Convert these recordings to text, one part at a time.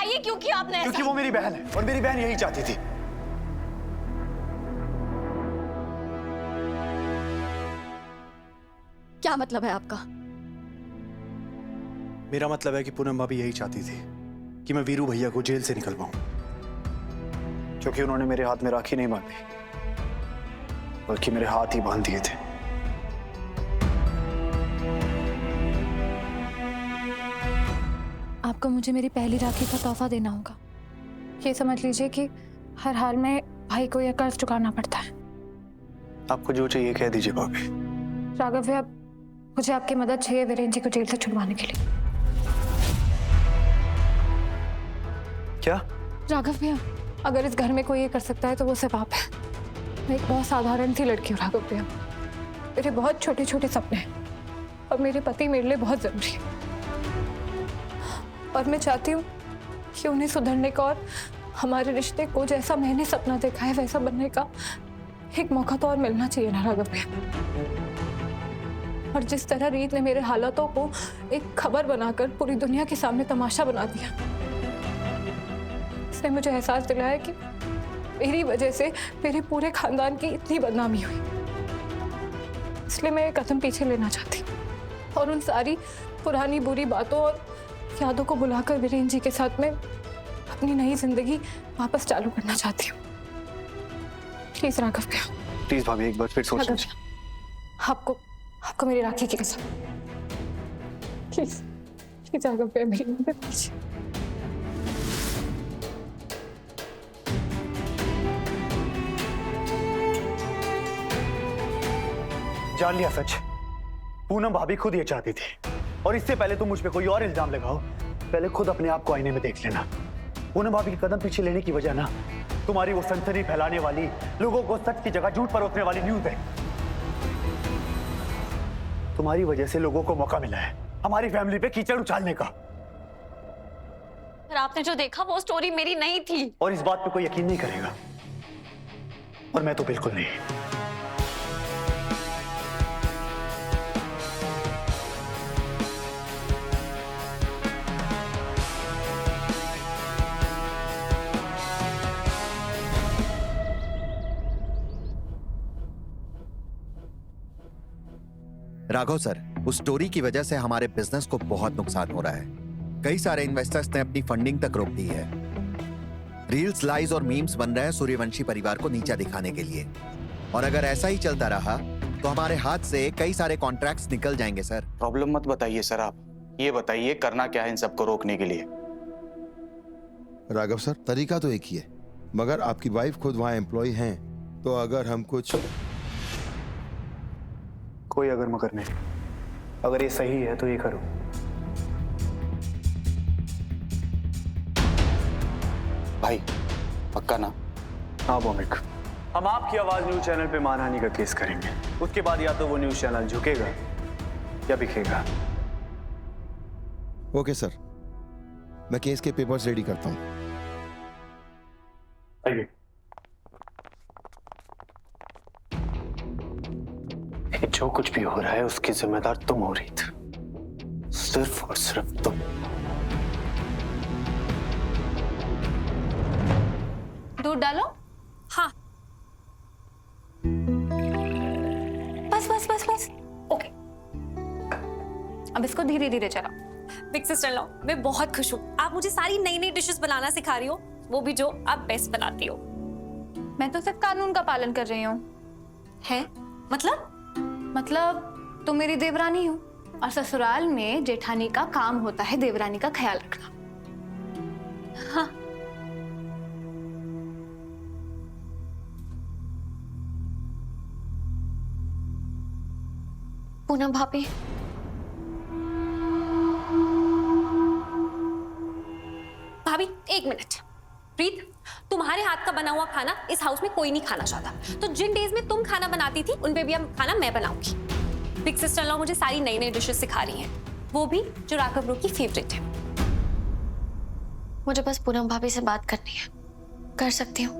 बताइए क्यों किया आपने ऐसा? क्योंकि वो मेरी बहन है और मेरी बहन यही चाहती थी। क्या मतलब है आपका? मेरा मतलब है कि पूनम भाभी यही चाहती थी कि मैं वीरू भैया को जेल से निकल पाऊं, क्योंकि उन्होंने मेरे हाथ में राखी नहीं बांधी बल्कि मेरे हाथ ही बांध दिए थे। आपको मुझे मेरी पहली राखी का तोहफा देना होगा। ये समझ लीजिए कि हर हाल में भाई को यह कर्ज चुकाना पड़ता है। आपको जो चाहिए कह दीजिए भाभी। राघव भैया, मुझे आपकी मदद चाहिए वीरेन जी को जेल से छुड़वाने के लिए। क्या? राघव भैया, अगर इस घर में कोई ये कर सकता है तो वो सिर्फ आप है। मैं एक बहुत साधारण सी लड़की हूँ राघव भैया। मेरे बहुत छोटे छोटे सपने हैं और मेरे पति मेरे लिए बहुत जरूरी है। और मैं चाहती हूँ कि उन्हें सुधरने का और हमारे रिश्ते को जैसा मैंने सपना देखा है वैसा बनने का एक मौका तो और मिलना चाहिए ना राघव भैया। और जिस तरह रीत ने मेरे हालातों को एक खबर बनाकर पूरी दुनिया के सामने तमाशा बना दिया, इसने मुझे एहसास दिलाया कि मेरी वजह से मेरे पूरे खानदान की इतनी बदनामी हुई। इसलिए मैं एक कदम पीछे लेना चाहती हूँ और उन सारी पुरानी बुरी बातों और यादों को भुलाकर वीरेन जी के साथ में अपनी नई जिंदगी वापस चालू करना चाहती हूँ। प्लीज राघव भैया, प्लीज भाभी एक बार फिर सोच लीजिए। आपको मेरी राखी की कसम। प्लीज प्लीज राघव भैया, मेरी मदद कीजिए। जान लिया सच। पूनम भाभी खुद ये चाहती थी और इससे पहले तुम मुझ पे कोई और इल्जाम लगाओ, पहले खुद अपने आप को आईने में देख लेना। पूनम भाभी के कदम पीछे लेने की वजह ना तुम्हारी वो सनसनी फैलाने वाली, लोगों को सच की जगह झूठ पर रोकने वाली न्यूज़ है। तुम्हारी वजह से लोगों को मौका मिला है हमारी फैमिली पे कीचड़ उछालने का। पर आपने जो देखा वो स्टोरी मेरी नहीं थी। और इस बात पे कोई यकीन नहीं करेगा, और मैं तो बिल्कुल नहीं। राघव सर, उस स्टोरी की वजह से हमारे बिजनेस को बहुत नुकसान हो रहा है। कई सारे इन्वेस्टर्स ने अपनी फंडिंग तक रोक दी है। रील्स, लाइज और मीम्स बन रहे हैं सूर्यवंशी परिवार को नीचा दिखाने के लिए। और अगर ऐसा ही चलता रहा तो हमारे हाथ से कई सारे कॉन्ट्रैक्ट्स निकल जाएंगे सर। प्रॉब्लम मत बताइए सर, आप ये बताइए करना क्या है इन सबको रोकने के लिए। राघव सर, तरीका तो एक ही है, मगर आपकी वाइफ खुद वहां एम्प्लॉय हैं, तो अगर हम कुछ कोई अगर मगर नहीं, अगर ये सही है तो ये करो। भाई पक्का ना? हाँ भौमिक, हम आपकी आवाज न्यूज चैनल पे मानहानि का केस करेंगे। उसके बाद या तो वो न्यूज चैनल झुकेगा या बिकेगा। ओके सर, मैं केस के पेपर्स रेडी करता हूँ। आइए। जो कुछ भी हो रहा है उसकी जिम्मेदार तुम हो रही थी, सिर्फ और सिर्फ तुम। दूध डालो। हाँ, बस बस बस बस, ओके। अब इसको धीरे धीरे चलाओ। बिग सिस्टर लॉ, मैं बहुत खुश हूँ। आप मुझे सारी नई नई डिशेस बनाना सिखा रही हो, वो भी जो आप बेस्ट बनाती हो। मैं तो सिर्फ कानून का पालन कर रही हूँ। है मतलब तुम मेरी देवरानी हो और ससुराल में जेठानी का काम होता है देवरानी का ख्याल रखना। हाँ। पूनम भाभी, भाभी एक मिनट। प्रीत, तुम्हारे हाथ का बना हुआ खाना इस हाउस में कोई नहीं खाना चाहता, तो जिन डेज में तुम खाना बनाती थी उन पे भी अब खाना मैं बनाऊंगी। बिग सिस्टर लॉ मुझे सारी नई नई डिशेस सिखा रही हैं, वो भी जो राघव ब्रो की फेवरेट है। मुझे बस पूनम भाभी से बात करनी है, कर सकती हूँ?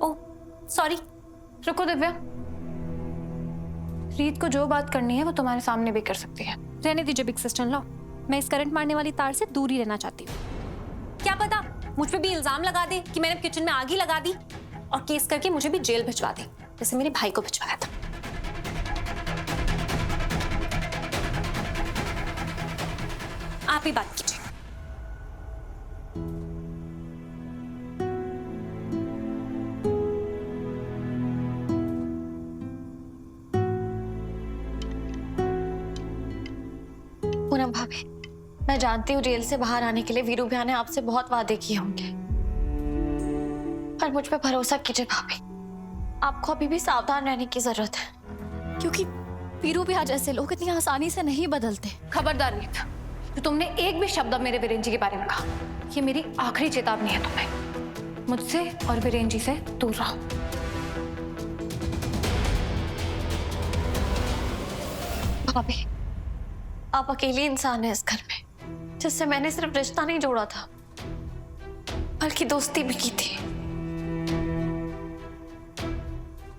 Oh sorry. रुको दिव्या, रीत को जो बात करनी है वो तुम्हारे सामने भी कर सकती है। रहने दीजिए बिग सिस्टर लॉ, मैं इस करंट मारने वाली तार से दूर ही रहना चाहती हूँ। क्या क्या पता मुझ पे भी इल्जाम लगा दे कि मैंने किचन में आग ही लगा दी और केस करके मुझे भी जेल भिजवा दे, जैसे मेरे भाई को भिजवाया था। आप ही बात कीजिए। पूनम भाभी, मैं जानती हूँ जेल से बाहर आने के लिए वीरू भैया ने आपसे बहुत वादे किए होंगे, पर मुझ पे भरोसा कीजिए भाभी, आपको अभी भी सावधान रहने की जरूरत है, क्योंकि वीरू भैया जैसे लोग इतनी आसानी से नहीं बदलते। खबरदार रीत, तो तुमने एक भी शब्द अब मेरे वीरेन जी के बारे में कहा, ये मेरी आखिरी चेतावनी है तुम्हें। मुझसे और वीरेन जी से दूर रहो। भाभी, आप अकेली इंसान हैं इस घर में, जिससे मैंने सिर्फ रिश्ता नहीं जोड़ा था बल्कि दोस्ती भी की थी।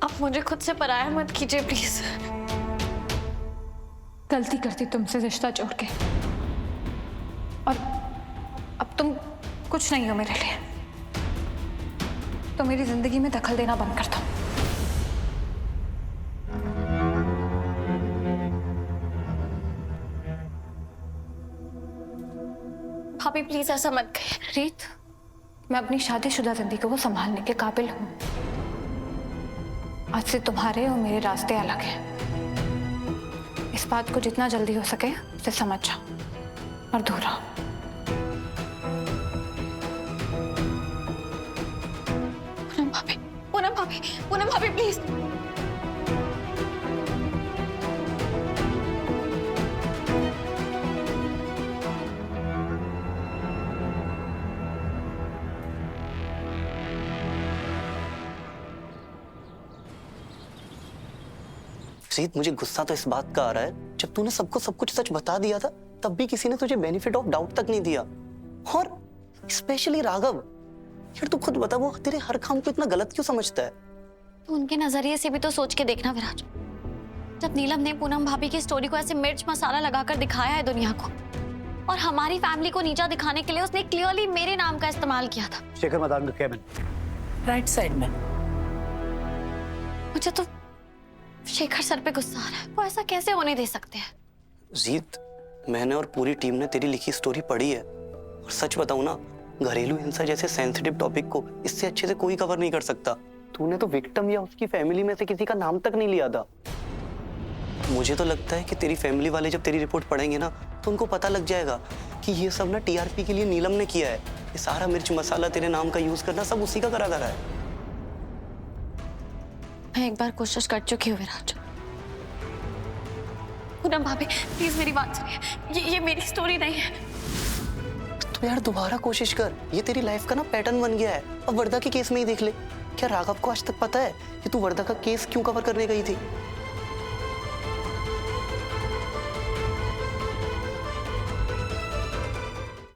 आप मुझे खुद से पराया मत कीजिए प्लीज। गलती करती तुमसे रिश्ता जोड़ के, और अब तुम कुछ नहीं हो मेरे लिए, तो मेरी जिंदगी में दखल देना बंद कर दो। भाभी प्लीज ऐसा मत कहिए। रीत, मैं अपनी शादीशुदा जिंदगी को संभालने के काबिल हूं। आज से तुम्हारे और मेरे रास्ते अलग हैं। इस बात को जितना जल्दी हो सके उसे समझ जाओ और दूर रहो। पूनम भाभी, पूनम भाभी, पूनम भाभी प्लीज। रीत, मुझे गुस्सा तो इस बात का आ रहा है, जब तूने सबको सब कुछ सच बता दिया था तब भी किसी ने तुझे बेनिफिट ऑफ डाउट तक नहीं दिया, और स्पेशली राघव। यार तू खुद बता, वो तेरे हर काम को इतना गलत क्यों समझता है? तो उनके नजरिए से भी तो सोच के देखना विराज। जब नीलम ने पूनम भाभी की स्टोरी को ऐसे मिर्च मसाला लगाकर दिखाया है दुनिया को, और हमारी फैमिली को नीचा दिखाने के लिए उसने क्लियरली मेरे नाम का इस्तेमाल किया था। शेखर मैदान का केबिन राइट साइड में। मुझे तो शेखर सर पे गुस्सा आ रहा है, वो ऐसा कैसे होने दे सकते हैं? जीत, मैंने और पूरी टीम ने तेरी लिखी स्टोरी पढ़ी है, और सच बताऊं ना, घरेलू हिंसा जैसे सेंसिटिव टॉपिक को इससे अच्छे से कोई कवर नहीं कर सकता। तूने तो विक्टिम या उसकी फैमिली में से किसी का नाम तक नहीं लिया था। मुझे तो लगता है कि तेरी फैमिली वाले जब तेरी रिपोर्ट पढ़ेंगे ना, तो उनको पता लग जाएगा कि ये सब ना टीआरपी के लिए नीलम ने किया है। ये सारा मिर्च मसाला तेरे नाम का यूज करना सब उसी का करा करा है। मैं एक बार कोशिश कर चुकी हूँ विराज। पूनम भाभी प्लीज मेरी बात सुनिए, ये मेरी स्टोरी नहीं है। तो यार दोबारा कोशिश कर, ये तेरी लाइफ का ना पैटर्न बन गया है। अब वर्दा के केस में ही देख ले। क्या राघव को आज तक पता है कि तू वर्दा का केस क्यों कवर करने गई थी?